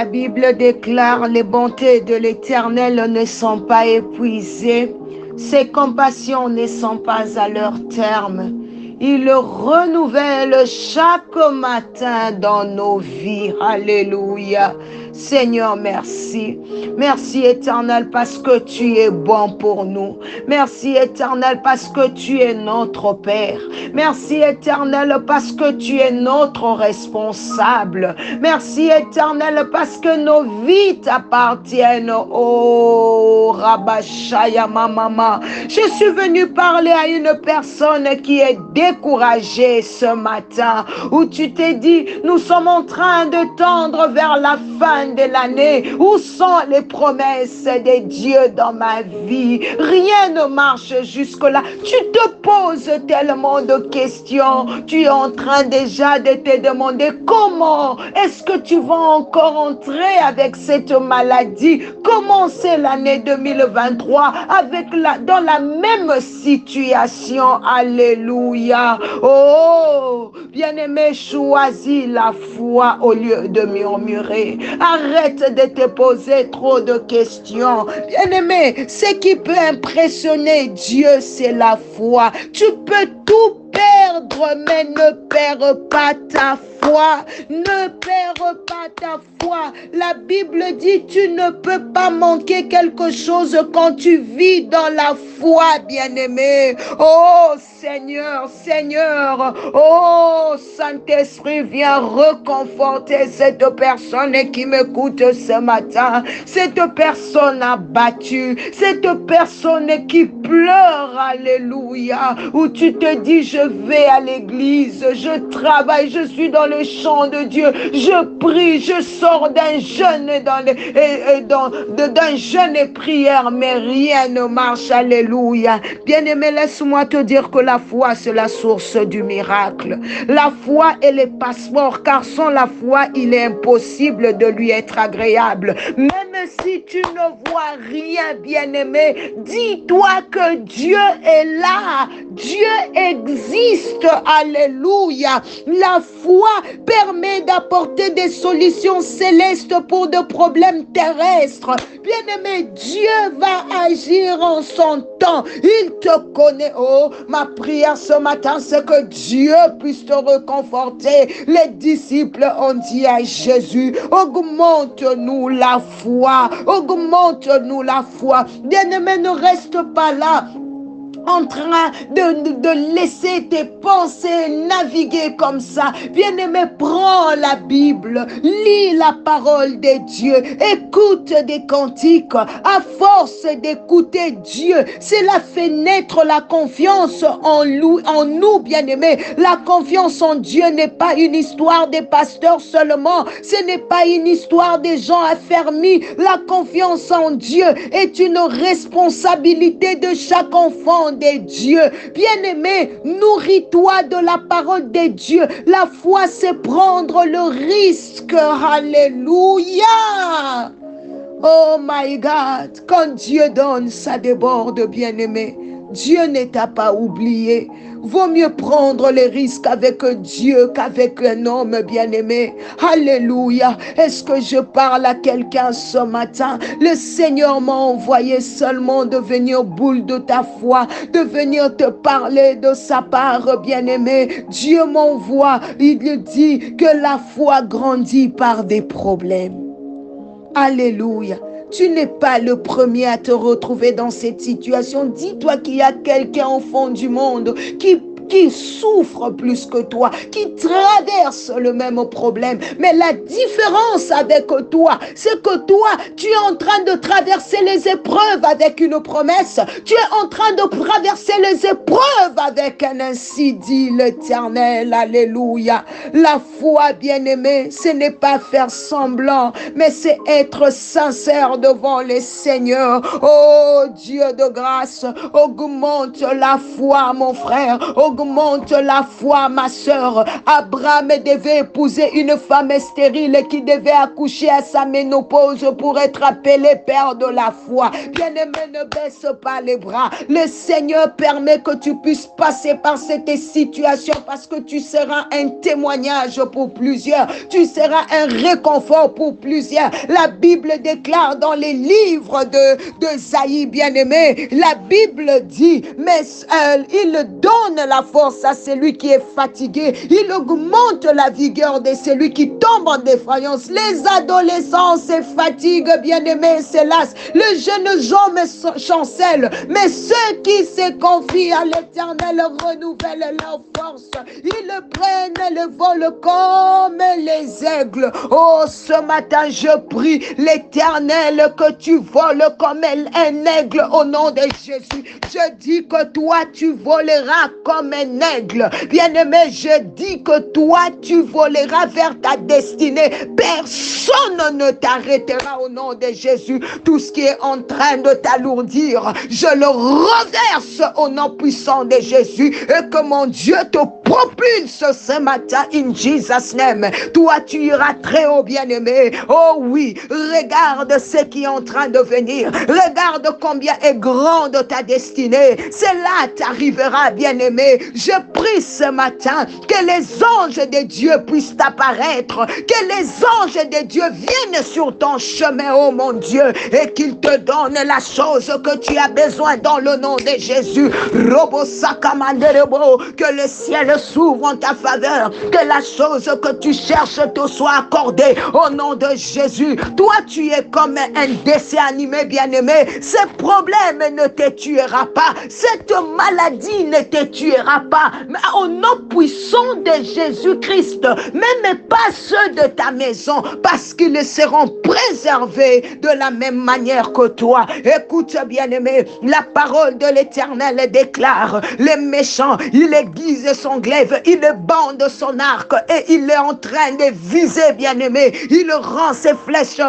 La Bible déclare: les bontés de l'Éternel ne sont pas épuisées, ses compassions ne sont pas à leur terme. Il renouvelle chaque matin dans nos vies. Alléluia. Seigneur, merci. Merci Éternel parce que tu es bon pour nous. Merci Éternel parce que tu es notre Père. Merci Éternel parce que tu es notre responsable. Merci Éternel parce que nos vies t'appartiennent. Oh Rabashaya Mama. Je suis venu parler à une personne qui est découragée ce matin, où tu t'es dit: nous sommes en train de tendre vers la fin de l'année. Où sont les promesses de Dieu dans ma vie? Rien ne marche jusque-là. Tu te poses tellement de questions. Tu es en train déjà de te demander: comment est-ce que tu vas encore entrer avec cette maladie? Commencer l'année 2023 dans la même situation. Alléluia. Oh, bien-aimé, choisis la foi au lieu de murmurer. Arrête de te poser trop de questions. Bien-aimé, ce qui peut impressionner Dieu, c'est la foi. Tu peux tout perdre, mais ne perds pas ta foi. Ne perds pas ta foi. La Bible dit: tu ne peux pas manquer quelque chose quand tu vis dans la foi, bien-aimé. Oh Seigneur, Seigneur, oh Saint-Esprit, viens reconforter cette personne qui m'écoute ce matin. Cette personne abattue, cette personne qui pleure, alléluia, où tu te dis: je vais à l'église, je travaille, je suis dans le champ de Dieu, je prie, je sors d'un jeûne d'un jeûne et prière, mais rien ne marche. Alléluia. Bien-aimé, laisse-moi te dire que la foi, c'est la source du miracle. La foi est le passeport, car sans la foi, il est impossible de lui être agréable. Même si tu ne vois rien, bien-aimé, dis-toi que Dieu est là. Dieu existe. Alléluia. La foi permet d'apporter des solutions célestes pour des problèmes terrestres. Bien-aimé, Dieu va agir en son temps. Il te connaît. Oh, ma prière ce matin, c'est que Dieu puisse te reconforter. Les disciples ont dit à Jésus: augmente-nous la foi. Augmente-nous la foi. Bien-aimé, ne reste pas là en train de laisser tes pensées naviguer comme ça. Bien-aimé, prends la Bible, lis la parole de Dieu, écoute des cantiques. À force d'écouter Dieu, cela fait naître la confiance en nous, bien-aimé. La confiance en Dieu n'est pas une histoire des pasteurs seulement. Ce n'est pas une histoire des gens affermis. La confiance en Dieu est une responsabilité de chaque enfant de Dieu. Bien-aimé, nourris-toi de la parole de Dieu. La foi, c'est prendre le risque. Alléluia. Oh my God, quand Dieu donne, ça déborde, bien-aimé. Dieu ne t'a pas oublié. Vaut mieux prendre les risques avec Dieu qu'avec un homme, bien-aimé. Alléluia. Est-ce que je parle à quelqu'un ce matin? Le Seigneur m'a envoyé seulement de venir boule de ta foi, de venir te parler de sa part, bien-aimé. Dieu m'envoie. Il dit que la foi grandit par des problèmes. Alléluia. Tu n'es pas le premier à te retrouver dans cette situation. Dis-toi qu'il y a quelqu'un au fond du monde qui souffre plus que toi, qui traverse le même problème. Mais la différence avec toi, c'est que toi, tu es en train de traverser les épreuves avec une promesse. Tu es en train de traverser les épreuves avec un ainsi dit l'Éternel. Alléluia. La foi, bien-aimée, ce n'est pas faire semblant, mais c'est être sincère devant les seigneurs. Oh Dieu de grâce, augmente la foi, mon frère. Augmente augmente la foi, ma sœur. Abraham devait épouser une femme stérile qui devait accoucher à sa ménopause pour être appelé père de la foi. Bien-aimé, ne baisse pas les bras. Le Seigneur permet que tu puisses passer par cette situation parce que tu seras un témoignage pour plusieurs. Tu seras un réconfort pour plusieurs. La Bible déclare dans les livres de Isaïe, bien-aimé, la Bible dit, mais il donne la force à celui qui est fatigué. Il augmente la vigueur de celui qui tombe en défaillance. Les adolescents se fatiguent, bien-aimés, se lassent. Les jeunes hommes chancellent. Mais ceux qui se confient à l'Éternel renouvellent leur force. Ils prennent le vol comme les aigles. Oh, ce matin, je prie l'Éternel que tu voles comme un aigle au nom de Jésus. Je dis que toi, tu voleras comme un aigle. Bien-aimé, je dis que toi, tu voleras vers ta destinée. Personne ne t'arrêtera au nom de Jésus. Tout ce qui est en train de t'alourdir, je le reverse au nom puissant de Jésus et que mon Dieu te propulse ce matin in Jesus name. Toi, tu iras très haut, bien-aimé. Oh oui, regarde ce qui est en train de venir. Regarde combien est grande ta destinée. Cela t'arrivera, bien-aimé. Je prie ce matin que les anges de Dieu puissent apparaître, que les anges de Dieu viennent sur ton chemin, oh mon Dieu, et qu'ils te donnent la chose que tu as besoin dans le nom de Jésus. Que le ciel s'ouvre en ta faveur, que la chose que tu cherches te soit accordée au nom de Jésus. Toi, tu es comme un dessin animé, bien-aimé. Ce problème ne te tuera pas, cette maladie ne te tuera pas, mais au nom puissant de Jésus-Christ, même pas ceux de ta maison, parce qu'ils seront préservés de la même manière que toi. Écoute, bien-aimé, la parole de l'Éternel déclare, les méchants, il aiguise son glaive, il bande son arc et il est en train de viser, bien-aimé. Il rend ses flèches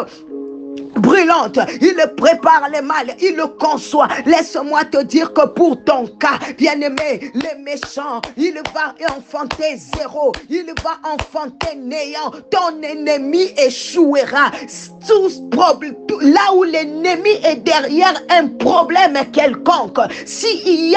brûlante, il prépare les mal, il le conçoit. Laisse-moi te dire que pour ton cas, bien-aimé, les méchants, il va enfanter zéro, il va enfanter néant. Ton ennemi échouera. Là où l'ennemi est derrière un problème quelconque, si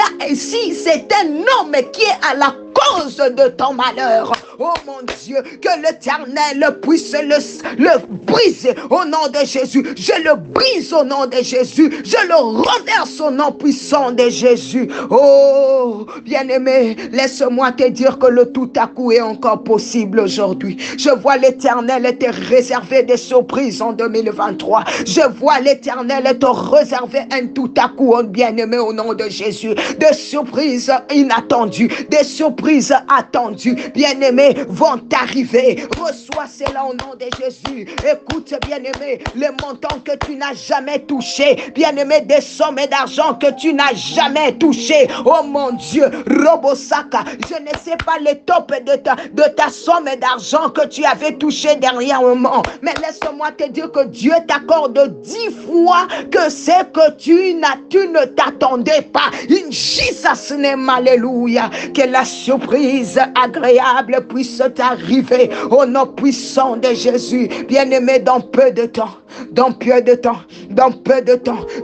c'est un homme qui est à la cause de ton malheur, oh mon Dieu, que l'Éternel puisse le briser au nom de Jésus. Je le brise au nom de Jésus. Je le renverse au nom puissant de Jésus. Oh, bien-aimé, laisse-moi te dire que le tout à coup est encore possible aujourd'hui. Je vois l'Éternel te réserver des surprises en 2023. Je vois l'Éternel te réserver un tout à coup, bien-aimé, au nom de Jésus. Des surprises inattendues, des surprises attendues, bien-aimé, vont t'arriver. Reçois cela au nom de Jésus. Écoute, bien-aimé, les montants que tu n'as jamais touchés, bien-aimé, des sommes d'argent que tu n'as jamais touchées. Oh mon Dieu, Robosaka, je ne sais pas les tops de ta somme d'argent que tu avais touché dernièrement, mais laisse-moi te dire que Dieu t'accorde 10 fois que c'est que tu ne t'attendais pas. In Jesus name, alléluia. Que la surprise agréable puisse t'arriver au nom puissant de Jésus. Bien-aimé, dans peu de temps,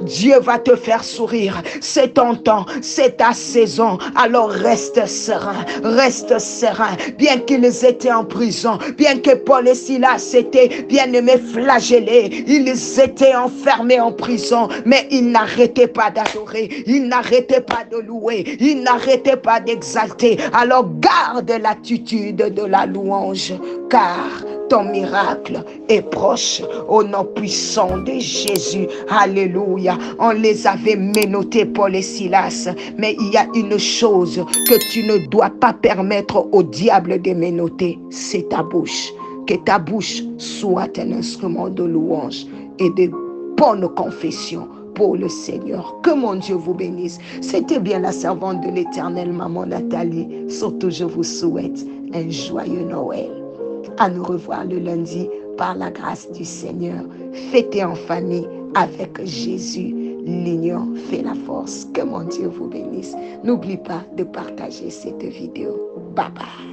Dieu va te faire sourire. C'est ton temps, c'est ta saison. Alors reste serein, bien qu'ils étaient en prison, bien que Paul et Silas étaient, bien-aimés, flagellés, ils étaient enfermés en prison, mais ils n'arrêtaient pas d'adorer, ils n'arrêtaient pas de louer, ils n'arrêtaient pas d'exalter. Alors garde l'attitude de la louange, car ton miracle est proche au nom puissant de Jésus. Alléluia. On les avait menottés, Paul et Silas, mais il y a une chose que tu ne dois pas permettre au diable de menotter, c'est ta bouche. Que ta bouche soit un instrument de louange et de bonne confession pour le Seigneur. Que mon Dieu vous bénisse. C'était bien la servante de l'Éternel, maman Nathalie. Surtout, je vous souhaite un joyeux Noël. À nous revoir le lundi par la grâce du Seigneur. Fêtez en famille avec Jésus. L'union fait la force. Que mon Dieu vous bénisse. N'oublie pas de partager cette vidéo. Bye bye.